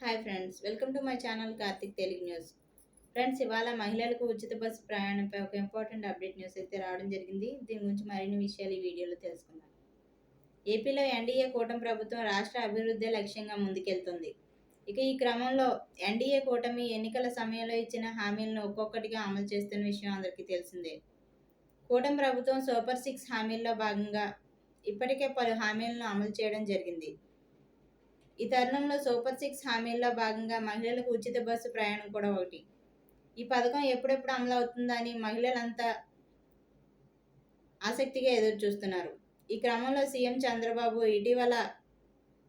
Hi friends, welcome to my channel Karthik Telugu news. Friends, ఇవాళ మహిళలకు ఉచిత బస్సు ప్రయాణంపై ఒక ఇంపార్టెంట్ అప్డేట్ న్యూస్ అయితే రావడం జరిగింది. దీని గురించి మరిన్ని విషయాలు ఈ వీడియోలో తెలుసుకుందాం. ఏపీలో ఎన్డీఏ కూటమి ప్రభుత్వం రాష్ట్ర అభివృద్ధి లక్ష్యంగా ముందుకెళ్తుంది. ఇక ఈ క్రమంలో ఎన్డీఏ కూటమి ఎన్నికల సమయంలో ఇచ్చిన హామీలను ఒక్కొక్కటిగా అమలు చేస్తున్న విషయం అందరికీ తెలిసిందే. కూటమి ప్రభుత్వం సూపర్ 6 హామీల్లో భాగంగా ఇప్పటికే పలు హామీలను అమలు చేయడం జరిగింది. ఈ తరుణంలో సూపర్ 6 హామీల్లో భాగంగా మహిళలకు ఉచిత బస్సు ప్రయాణం కూడా ఒకటి. ఈ పథకం ఎప్పుడెప్పుడు అమలు అవుతుందా అని మహిళలంతా ఆసక్తిగా ఎదురు చూస్తున్నారు. ఈ క్రమంలో సీఎం చంద్రబాబు ఇటీవల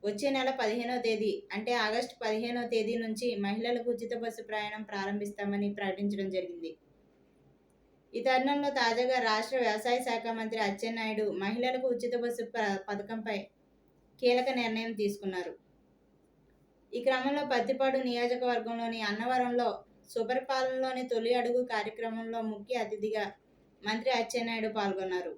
వచ్చే నెల 15వ తేదీ అంటే ఆగస్టు 15వ తేదీ నుంచి మహిళలకు ఉచిత బస్సు ప్రయాణం ప్రారంభిస్తామని ప్రకటించడం జరిగింది. ఈ తరుణంలో తాజాగా రాష్ట్ర వ్యవసాయ శాఖ మంత్రి అచ్చెన్నాయుడు మహిళలకు ఉచిత బస్సు పథకంపై కీలక నిర్ణయం తీసుకున్నారు. ఈ క్రమంలో పత్తిపాడు నియోజకవర్గంలోని అన్నవరంలో సుపరిపాలనలోని తొలి అడుగు కార్యక్రమంలో ముఖ్య అతిథిగా మంత్రి అచ్చెన్నాయుడు పాల్గొన్నారు.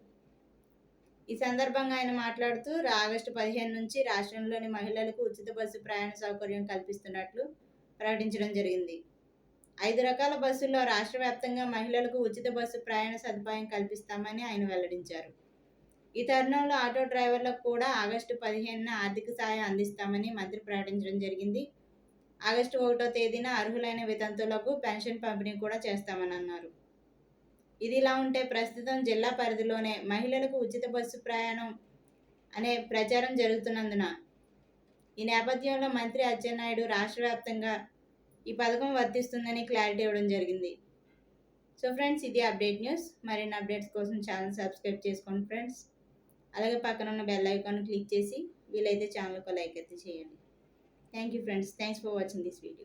ఈ సందర్భంగా ఆయన మాట్లాడుతూ ఆగస్టు 15 నుంచి రాష్ట్రంలోని మహిళలకు ఉచిత బస్సు ప్రయాణ సౌకర్యం కల్పిస్తున్నట్లు ప్రకటించడం జరిగింది. 5 రకాల బస్సుల్లో రాష్ట్ర వ్యాప్తంగా మహిళలకు ఉచిత బస్సు ప్రయాణ సదుపాయం కల్పిస్తామని ఆయన వెల్లడించారు. ఈ తరుణంలో ఆటో డ్రైవర్లకు కూడా ఆగస్టు 15న ఆర్థిక సాయం అందిస్తామని మంత్రి ప్రకటించడం జరిగింది. ఆగస్టు 1వ తేదీన అర్హులైన వితంతువులకు పెన్షన్ పంపిణీ కూడా చేస్తామని అన్నారు. ఇదిలా ఉంటే ప్రస్తుతం జిల్లా పరిధిలోనే మహిళలకు ఉచిత బస్సు ప్రయాణం అనే ప్రచారం జరుగుతున్నందున ఈ నేపథ్యంలో మంత్రి అచ్చెన్నాయుడు రాష్ట్ర వ్యాప్తంగా ఈ పథకం వర్తిస్తుందని క్లారిటీ ఇవ్వడం జరిగింది. సో ఫ్రెండ్స్, ఇది అప్డేట్ న్యూస్. మరిన్ని అప్డేట్స్ కోసం ఛానల్ సబ్స్క్రైబ్ చేసుకోండి ఫ్రెండ్స్. అలాగే పక్కన ఉన్న బెల్ ఐకాన్ క్లిక్ చేసి వీలైతే ఛానల్కి లైక్ అయితే చేయండి. Thank you friends. Thanks for watching this video.